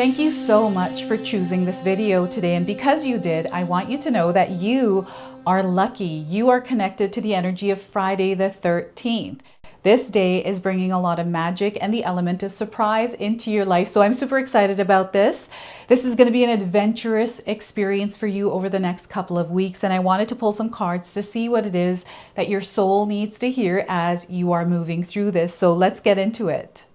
Thank you so much for choosing this video today. And because you did, I want you to know that you are lucky. You are connected to the energy of Friday the 13th. This day is bringing a lot of magic and the element of surprise into your life. So I'm super excited about this. This is going to be an adventurous experience for you over the next couple of weeks. And I wanted to pull some cards to see what it is that your soul needs to hear as you are moving through this. So let's get into it.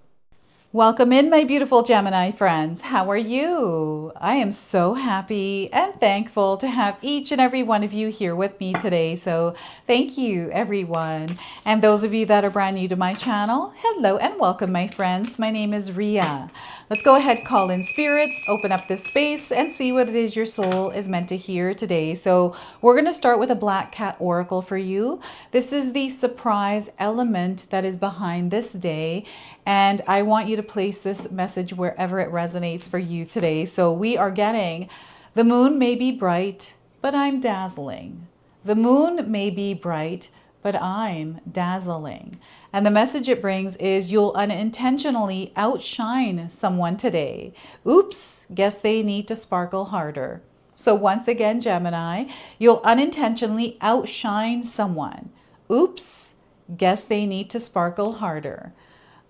Welcome in, my beautiful Gemini friends. How are you? I am so happy and thankful to have each and every one of you here with me today. So thank you, everyone. And those of you that are brand new to my channel, hello and welcome, my friends. My name is Ria. Let's go ahead, call in spirit, open up this space and see what it is your soul is meant to hear today. So we're going to start with a Black Cat Oracle for you. This is the surprise element that is behind this day. And I want you to place this message wherever it resonates for you today. So we are getting, the moon may be bright, but I'm dazzling. The moon may be bright, but I'm dazzling. And the message it brings is you'll unintentionally outshine someone today. Oops, guess they need to sparkle harder. So once again, Gemini, you'll unintentionally outshine someone. Oops, guess they need to sparkle harder.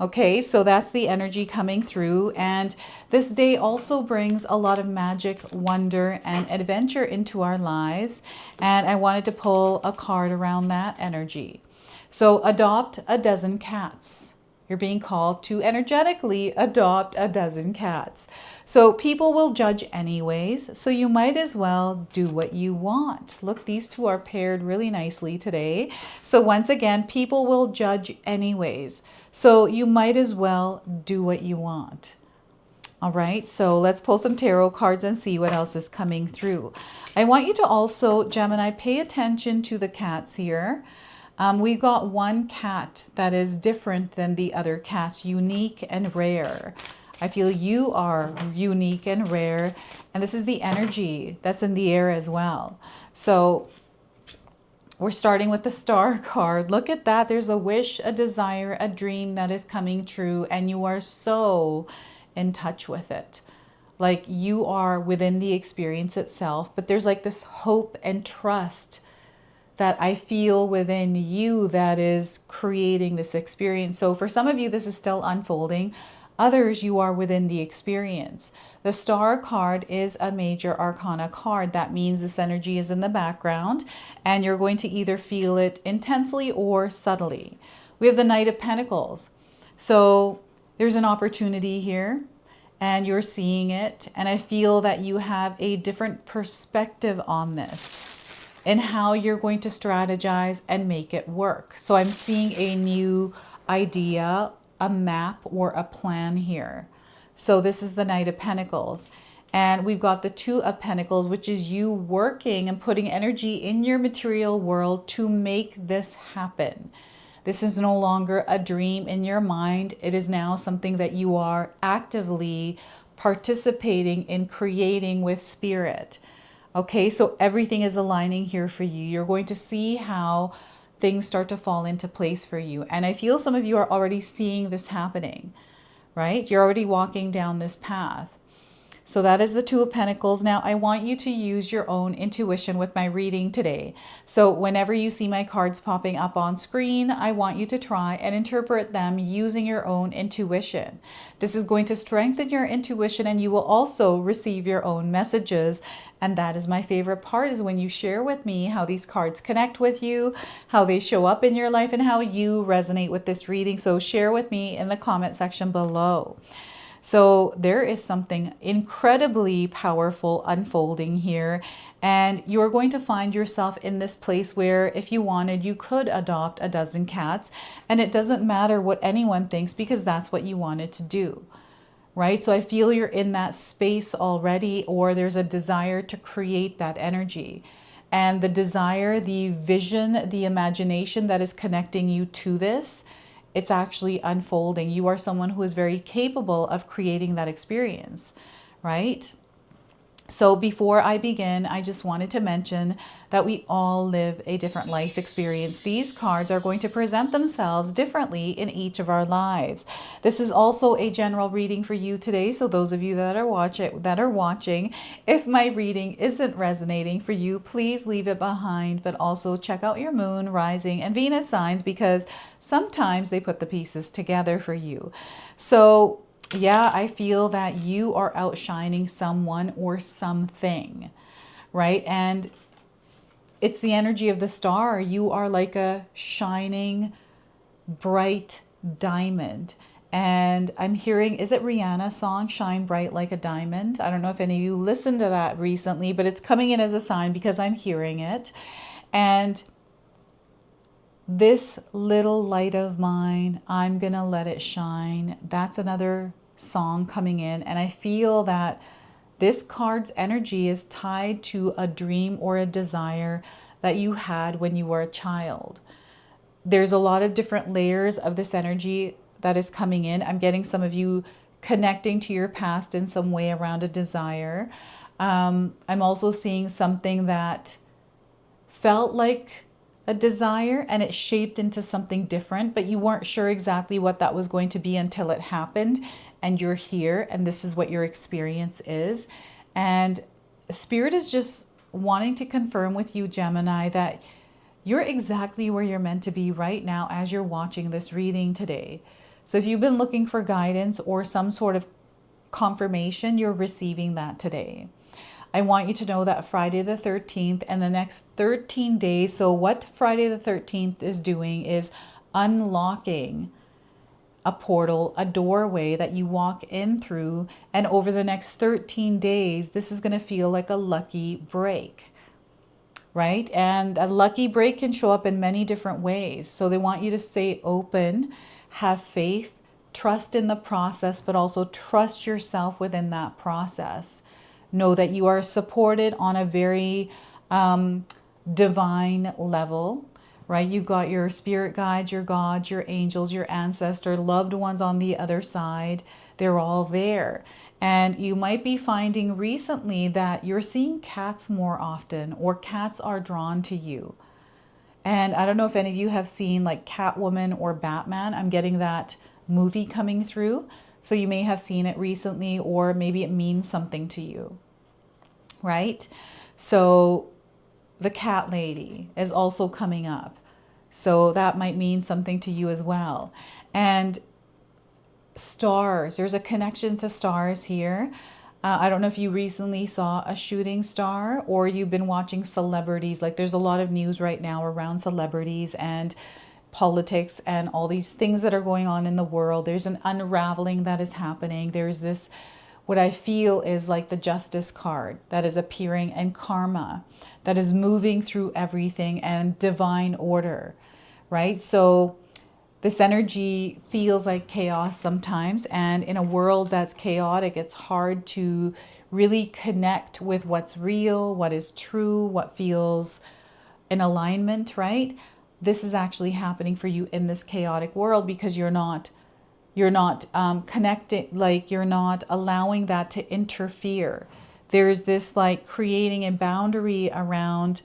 Okay, so that's the energy coming through. And this day also brings a lot of magic, wonder, and adventure into our lives. And I wanted to pull a card around that energy. So adopt a dozen cats. You're being called to energetically adopt a dozen cats. So people will judge anyways, so you might as well do what you want. Look, these two are paired really nicely today. So once again, people will judge anyways, so you might as well do what you want. All right, so let's pull some tarot cards and see what else is coming through. I want you to also, Gemini, pay attention to the cats here. We've got one cat that is different than the other cats, unique and rare. I feel you are unique and rare, and this is the energy that's in the air as well. So we're starting with the Star card. Look at that. There's a wish, a desire, a dream that is coming true, and you are so in touch with it. Like you are within the experience itself, but there's like this hope and trust that I feel within you that is creating this experience. So for some of you, this is still unfolding. Others, you are within the experience. The Star card is a major arcana card. That means this energy is in the background and you're going to either feel it intensely or subtly. We have the Knight of Pentacles. So there's an opportunity here and you're seeing it. And I feel that you have a different perspective on this and how you're going to strategize and make it work. So I'm seeing a new idea, a map, or a plan here. So this is the Knight of Pentacles. And we've got the Two of Pentacles, which is you working and putting energy in your material world to make this happen. This is no longer a dream in your mind. It is now something that you are actively participating in creating with spirit. Okay, so everything is aligning here for you. You're going to see how things start to fall into place for you. And I feel some of you are already seeing this happening, right? You're already walking down this path. So that is the Two of Pentacles. Now, I want you to use your own intuition with my reading today. So whenever you see my cards popping up on screen, I want you to try and interpret them using your own intuition. This is going to strengthen your intuition and you will also receive your own messages. And that is my favorite part, is when you share with me how these cards connect with you, how they show up in your life, and how you resonate with this reading. So share with me in the comment section below. So there is something incredibly powerful unfolding here, and you're going to find yourself in this place where if you wanted, you could adopt a dozen cats, and it doesn't matter what anyone thinks because that's what you wanted to do, right? So I feel you're in that space already, or there's a desire to create that energy. And the desire, the vision, the imagination that is connecting you to this, it's actually unfolding. You are someone who is very capable of creating that experience, right? So before I begin, I just wanted to mention that we all live a different life experience. These cards are going to present themselves differently in each of our lives. This is also a general reading for you today. So those of you that are watching, if my reading isn't resonating for you, please leave it behind, but also check out your moon, rising, and Venus signs, because sometimes they put the pieces together for you. So yeah, I feel that you are outshining someone or something, right? And it's the energy of the star. You are like a shining, bright diamond. And I'm hearing, is it Rihanna's song, Shine Bright Like a Diamond? I don't know if any of you listened to that recently, but it's coming in as a sign because I'm hearing it. And this little light of mine, I'm gonna let it shine. That's another song coming in. And I feel that this card's energy is tied to a dream or a desire that you had when you were a child. There's a lot of different layers of this energy that is coming in. I'm getting some of you connecting to your past in some way around a desire. I'm also seeing something that felt like a desire and it shaped into something different, but you weren't sure exactly what that was going to be until it happened, and you're here and this is what your experience is. And Spirit is just wanting to confirm with you, Gemini, that you're exactly where you're meant to be right now as you're watching this reading today. So if you've been looking for guidance or some sort of confirmation, you're receiving that today. I want you to know that Friday the 13th and the next 13 days, so what Friday the 13th is doing is unlocking a portal, a doorway that you walk in through. And over the next 13 days, this is going to feel like a lucky break, right? And a lucky break can show up in many different ways. So they want you to stay open, have faith, trust in the process, but also trust yourself within that process. Know that you are supported on a very divine level, right? You've got your spirit guides, your gods, your angels, your ancestor, loved ones on the other side. They're all there. And you might be finding recently that you're seeing cats more often, or cats are drawn to you. And I don't know if any of you have seen like Catwoman or Batman. I'm getting that movie coming through. So you may have seen it recently, or maybe it means something to you, right? So the cat lady is also coming up. So that might mean something to you as well. And stars, there's a connection to stars here. I don't know if you recently saw a shooting star or you've been watching celebrities. Like there's a lot of news right now around celebrities and politics and all these things that are going on in the world. There's an unraveling that is happening. There's this, what I feel is like the justice card that is appearing, and karma that is moving through everything, and divine order, right? So this energy feels like chaos sometimes. And in a world that's chaotic, it's hard to really connect with what's real, what is true, what feels in alignment, right? This is actually happening for you in this chaotic world because you're not connecting, like you're not allowing that to interfere. There's this like creating a boundary around,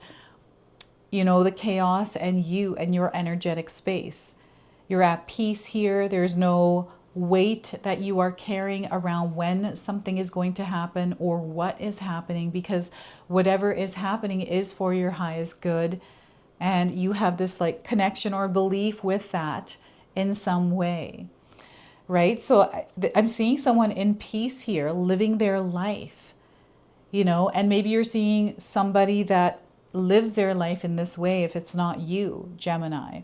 you know, the chaos and you and your energetic space. You're at peace here. There's no weight that you are carrying around when something is going to happen or what is happening, because whatever is happening is for your highest good. And you have this like connection or belief with that in some way, right? So I'm seeing someone in peace here, living their life, you know, and maybe you're seeing somebody that lives their life in this way if it's not you, Gemini.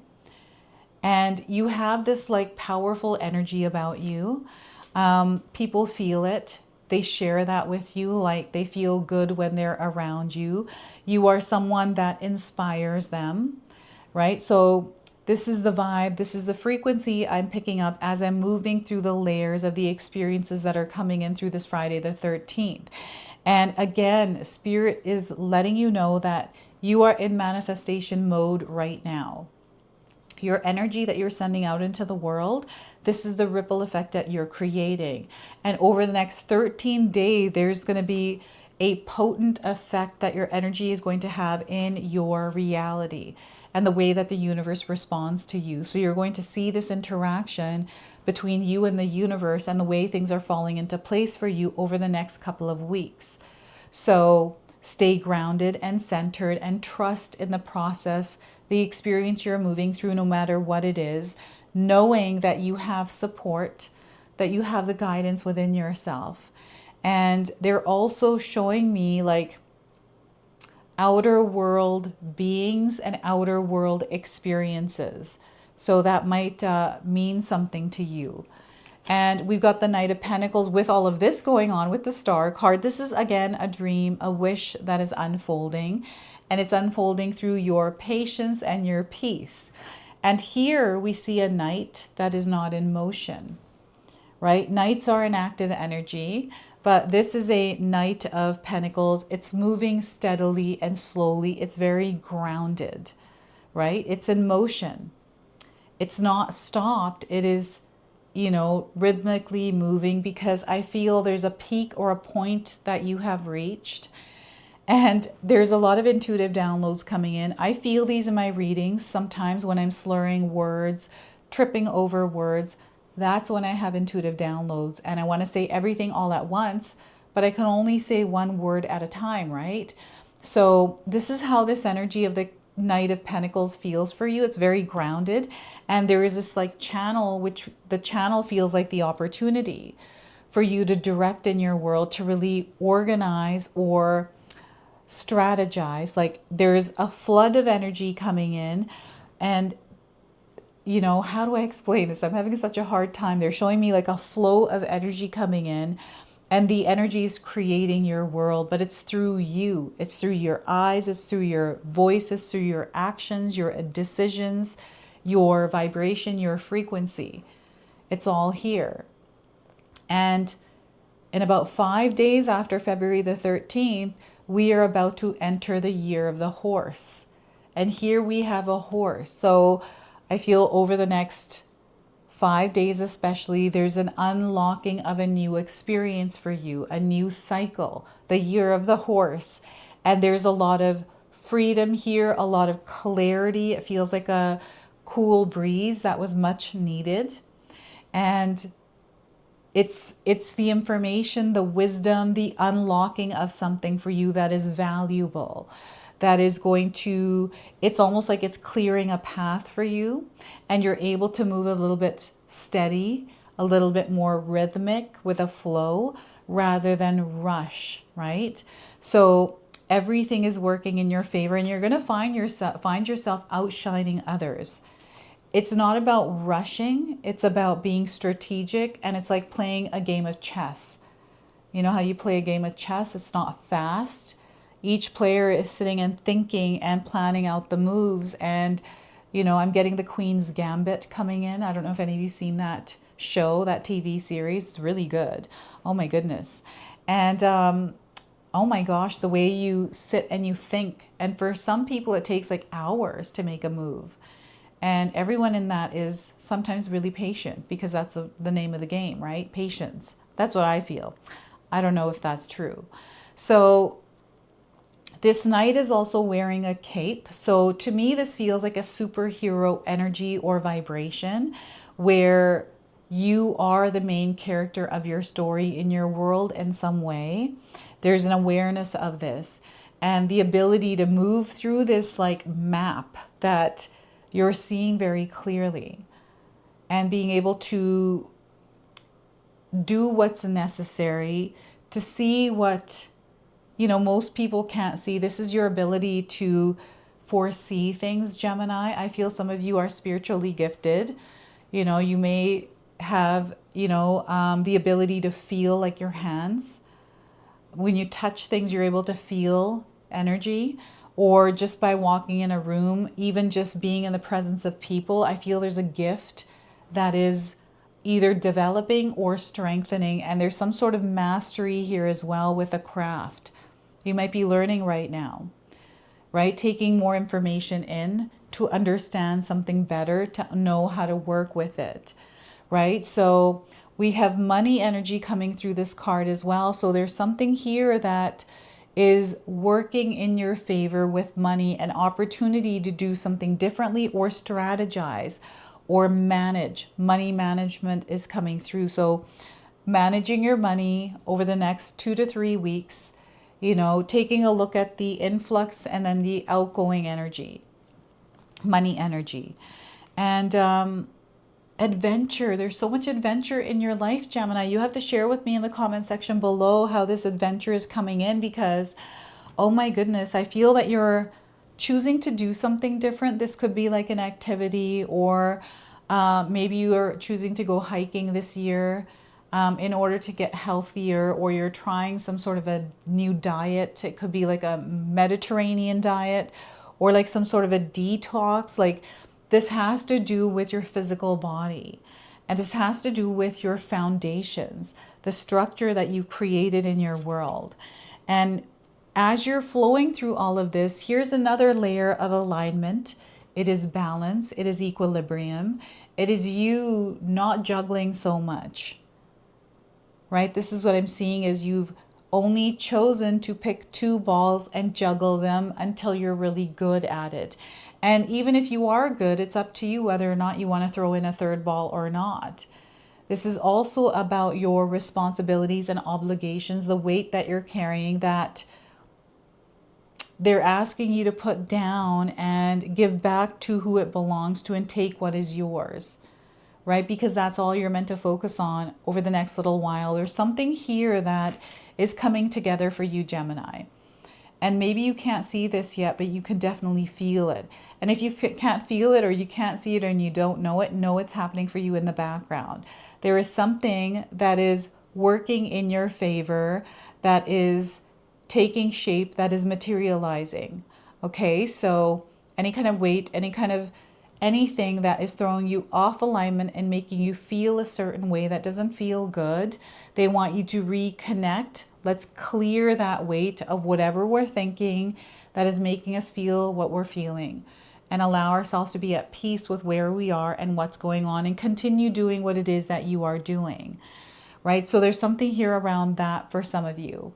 And you have this like powerful energy about you. People feel it. They share that with you, like they feel good when they're around you. You are someone that inspires them, right? So this is the vibe, this is the frequency I'm picking up as I'm moving through the layers of the experiences that are coming in through this Friday the 13th. And again, Spirit is letting you know that you are in manifestation mode right now. Your energy that you're sending out into the world, this is the ripple effect that you're creating. And over the next 13 days, there's going to be a potent effect that your energy is going to have in your reality and the way that the universe responds to you. So you're going to see this interaction between you and the universe and the way things are falling into place for you over the next couple of weeks. So stay grounded and centered and trust in the process, the experience you're moving through, no matter what it is, knowing that you have support, that you have the guidance within yourself. And they're also showing me like outer world beings and outer world experiences. So that might mean something to you. And we've got the Knight of Pentacles with all of this going on with the Star card. This is, again, a dream, a wish that is unfolding. And it's unfolding through your patience and your peace. And here we see a knight that is not in motion, right? Knights are an active energy, but this is a Knight of Pentacles. It's moving steadily and slowly. It's very grounded, right? It's in motion. It's not stopped. It is, you know, rhythmically moving, because I feel there's a peak or a point that you have reached. And there's a lot of intuitive downloads coming in. I feel these in my readings sometimes when I'm slurring words, tripping over words. That's when I have intuitive downloads and I want to say everything all at once, but I can only say one word at a time, right? So this is how this energy of the Knight of Pentacles feels for you. It's very grounded, and there is this like channel, which the channel feels like the opportunity for you to direct in your world, to really organize or strategize. Like there's a flood of energy coming in, and you know, how do I explain this? I'm having such a hard time. They're showing me like a flow of energy coming in, and the energy is creating your world, but it's through you. It's through your eyes, it's through your voice, it's through your actions, your decisions, your vibration, your frequency. It's all here. And in about 5 days after February the 13th, we are about to enter the year of the horse. And here we have a horse. So I feel over the next 5 days especially, there's an unlocking of a new experience for you, a new cycle, the year of the horse. And there's a lot of freedom here, a lot of clarity. It feels like a cool breeze that was much needed. And it's the information, the wisdom, the unlocking of something for you that is valuable, that is going to, it's almost like it's clearing a path for you, and you're able to move a little bit steady, a little bit more rhythmic with a flow rather than rush, right? So everything is working in your favor, and you're going to find yourself outshining others. It's not about rushing, it's about being strategic, and it's like playing a game of chess. You know how you play a game of chess? It's not fast. Each player is sitting and thinking and planning out the moves. And, you know, I'm getting the Queen's Gambit coming in. I don't know if any of you seen that show, that TV series. It's really good. Oh my goodness. And oh my gosh, the way you sit and you think. And for some people, it takes like hours to make a move. And everyone in that is sometimes really patient, because that's the name of the game, right? Patience. That's what I feel. I don't know if that's true. So this knight is also wearing a cape. So to me, this feels like a superhero energy or vibration, where you are the main character of your story in your world in some way. There's an awareness of this and the ability to move through this like map that you're seeing very clearly, and being able to do what's necessary to see what, you know, most people can't see. This is your ability to foresee things, Gemini. I feel some of you are spiritually gifted. You know, you may have, you know, the ability to feel like your hands. When you touch things, you're able to feel energy. Or just by walking in a room, even just being in the presence of people, I feel there's a gift that is either developing or strengthening. And there's some sort of mastery here as well with a craft. You might be learning right now, right? Taking more information in to understand something better, to know how to work with it, right? So We have money energy coming through this card as well. So there's something here that is working in your favor with money, an opportunity to do something differently or strategize or manage. Money management is coming through. So managing your money over the next 2 to 3 weeks, you know, taking a look at the influx and then the outgoing energy, money energy. And adventure. There's so much adventure in your life, Gemini. You have to share with me in the comment section below how this adventure is coming in, because, oh my goodness, I feel that you're choosing to do something different. This could be like an activity, or maybe you are choosing to go hiking this year in order to get healthier, or you're trying some sort of a new diet. It could be like a Mediterranean diet, or like some sort of a detox. Like, this has to do with your physical body, and this has to do with your foundations, the structure that you created in your world. And as you're flowing through all of this, here's another layer of alignment. It is balance, it is equilibrium, it is you not juggling so much, right? This is what I'm seeing, is you've only chosen to pick 2 balls and juggle them until you're really good at it. And even if you are good, it's up to you whether or not you want to throw in a 3rd ball or not. This is also about your responsibilities and obligations, the weight that you're carrying, that they're asking you to put down and give back to who it belongs to and take what is yours, right? Because that's all you're meant to focus on over the next little while. There's something here that is coming together for you, Gemini. And maybe you can't see this yet, but you can definitely feel it. And if you can't feel it, or you can't see it, and you don't know it, know it's happening for you in the background. There is something that is working in your favor, that is taking shape, that is materializing. Okay, so any kind of weight, any kind of anything that is throwing you off alignment and making you feel a certain way that doesn't feel good, they want you to reconnect. Let's clear that weight of whatever we're thinking that is making us feel what we're feeling, and allow ourselves to be at peace with where we are and what's going on, and continue doing what it is that you are doing, right? So there's something here around that for some of you.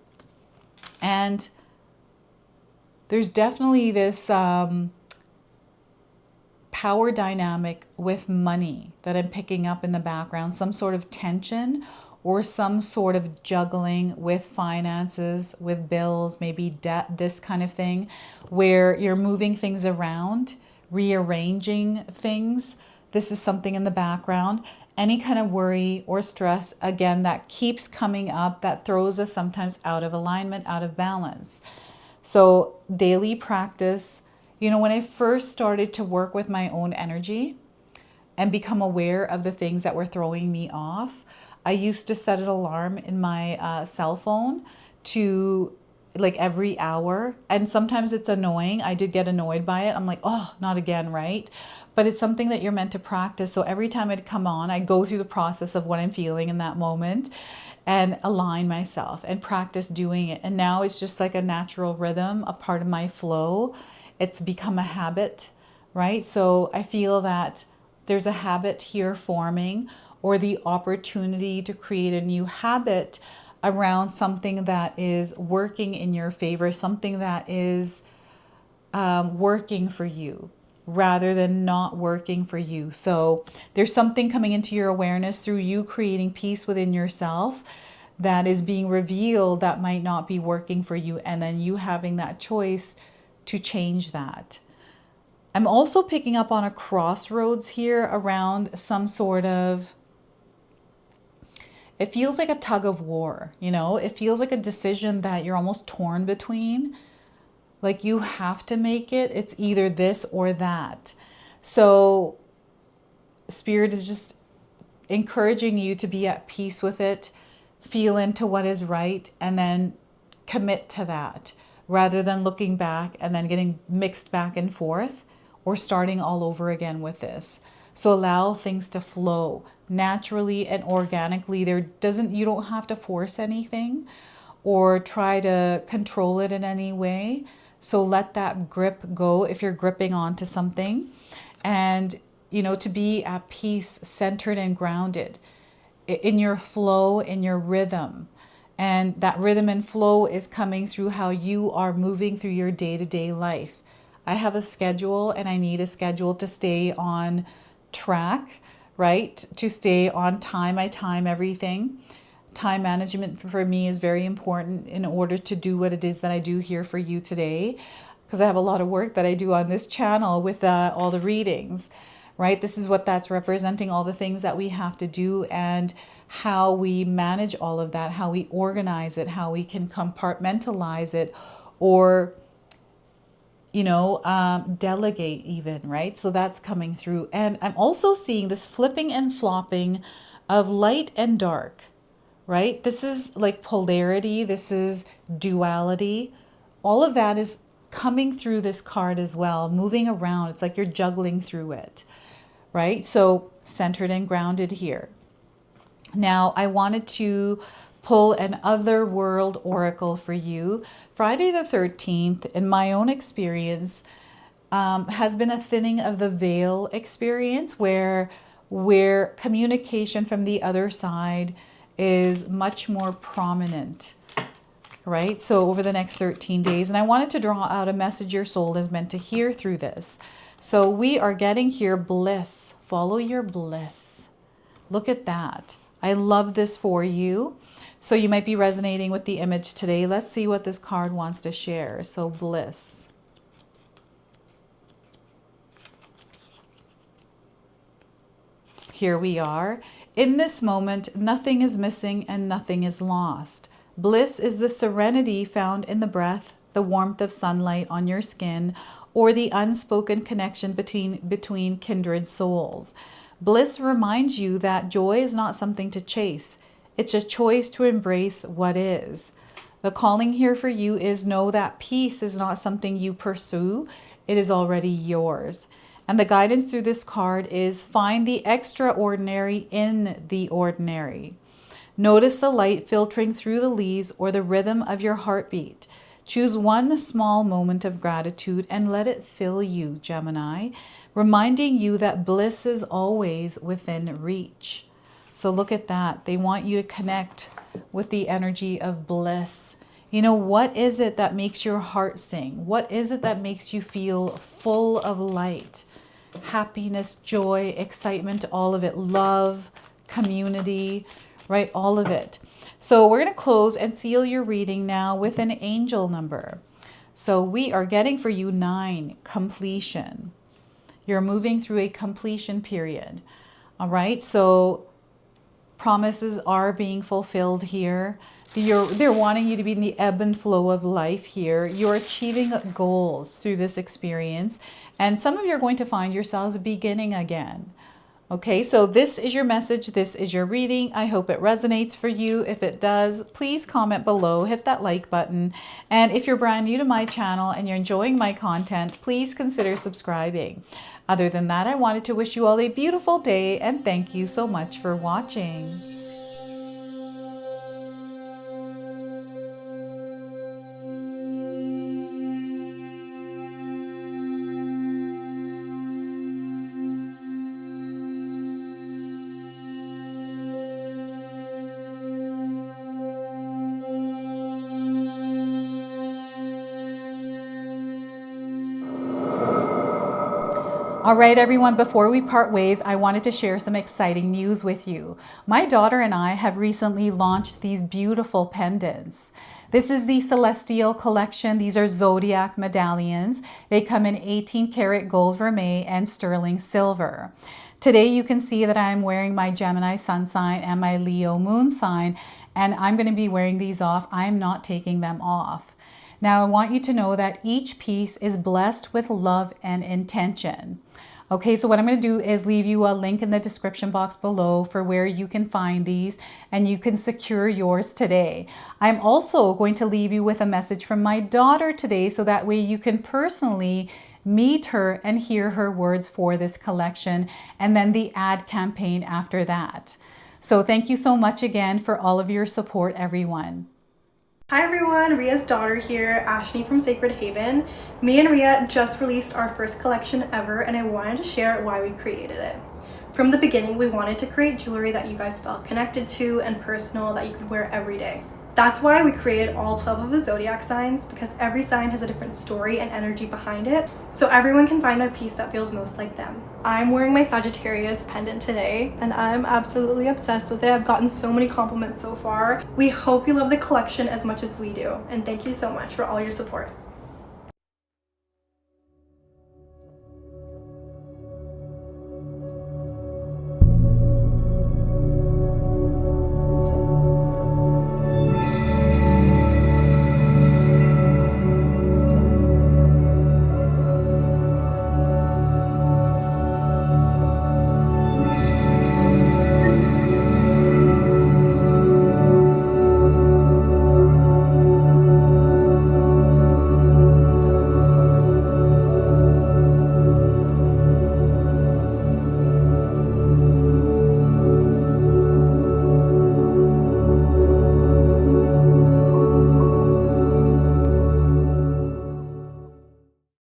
And there's definitely this power dynamic with money that I'm picking up in the background, some sort of tension or some sort of juggling with finances, with bills, maybe debt, this kind of thing, where you're moving things around, rearranging things. This is something in the background. Any kind of worry or stress, again, that keeps coming up, that throws us sometimes out of alignment, out of balance. So daily practice. You know, when I first started to work with my own energy and become aware of the things that were throwing me off, I used to set an alarm in my cell phone to like every hour. And sometimes it's annoying. I did get annoyed by it. I'm like, oh, not again, right? But it's something that you're meant to practice. So every time it'd come on, I go through the process of what I'm feeling in that moment and align myself and practice doing it. And now it's just like a natural rhythm, a part of my flow. It's become a habit, right? So I feel that there's a habit here forming, or the opportunity to create a new habit around something that is working in your favor, something that is working for you rather than not working for you. So there's something coming into your awareness through you creating peace within yourself that is being revealed that might not be working for you, and then you having that choice to change that. I'm also picking up on a crossroads here around some sort of, it feels like a tug of war, you know? It feels like a decision that you're almost torn between. Like you have to make it. It's either this or that. So Spirit is just encouraging you to be at peace with it, feel into what is right, and then commit to that, rather than looking back and then getting mixed back and forth or starting all over again with this. So allow things to flow naturally and organically. You don't have to force anything or try to control it in any way. So let that grip go if you're gripping onto something. And, you know, to be at peace, centered and grounded. in your flow, in your rhythm. And that rhythm and flow is coming through how you are moving through your day-to-day life. I have a schedule and I need a schedule to stay on track, right? To stay on time. I time everything. Time management for me is very important in order to do what it is that I do here for you today, because I have a lot of work that I do on this channel with all the readings, right? This is what that's representing, all the things that we have to do and how we manage all of that, how we organize it, how we can compartmentalize it, or delegate even, right? So that's coming through. And I'm also seeing this flipping and flopping of light and dark, right? This is like polarity. This is duality. All of that is coming through this card as well, moving around. It's like you're juggling through it, right? So centered and grounded here. Now, I wanted to pull an otherworld oracle for you. Friday the 13th, in my own experience, has been a thinning of the veil experience where communication from the other side is much more prominent, right? So over the next 13 days, and I wanted to draw out a message your soul is meant to hear through this. So we are getting here bliss. Follow your bliss. Look at that. I love this for you. So you might be resonating with the image today. Let's see what this card wants to share. So bliss. Here we are. In this moment, nothing is missing and nothing is lost. Bliss is the serenity found in the breath, the warmth of sunlight on your skin, or the unspoken connection between kindred souls. Bliss reminds you that joy is not something to chase. It's a choice to embrace what is. The calling here for you is know that peace is not something you pursue. It is already yours. And the guidance through this card is find the extraordinary in the ordinary. Notice the light filtering through the leaves or the rhythm of your heartbeat. Choose one small moment of gratitude and let it fill you, Gemini, reminding you that bliss is always within reach. So look at that. They want you to connect with the energy of bliss. You know, what is it that makes your heart sing? What is it that makes you feel full of light? Happiness, joy, excitement, all of it, love, community, right? All of it. So we're going to close and seal your reading now with an angel number. So we are getting for you 9, completion. You're moving through a completion period. All right. So promises are being fulfilled here. They're wanting you to be in the ebb and flow of life here. You're achieving goals through this experience. And some of you are going to find yourselves beginning again. Okay, so this is your message. This is your reading. I hope it resonates for you. If it does, please comment below, hit that like button. And if you're brand new to my channel and you're enjoying my content, please consider subscribing. Other than that, I wanted to wish you all a beautiful day and thank you so much for watching. All right, everyone, before we part ways, I wanted to share some exciting news with you. My daughter and I have recently launched these beautiful pendants. This is the Celestial Collection. These are Zodiac medallions. They come in 18 karat gold vermeil and sterling silver. Today, you can see that I'm wearing my Gemini sun sign and my Leo moon sign, and I'm going to be wearing these off. I'm not taking them off. Now, I want you to know that each piece is blessed with love and intention. Okay, so what I'm going to do is leave you a link in the description box below for where you can find these and you can secure yours today. I'm also going to leave you with a message from my daughter today so that way you can personally meet her and hear her words for this collection and then the ad campaign after that. So thank you so much again for all of your support, everyone. Hi everyone, Ria's daughter here, Ashley from Sacred Haven. Me and Ria just released our first collection ever and I wanted to share why we created it. From the beginning, we wanted to create jewelry that you guys felt connected to and personal, that you could wear every day. That's why we created all 12 of the zodiac signs, because every sign has a different story and energy behind it, so everyone can find their piece that feels most like them. I'm wearing my Sagittarius pendant today, and I'm absolutely obsessed with it. I've gotten so many compliments so far. We hope you love the collection as much as we do, and thank you so much for all your support.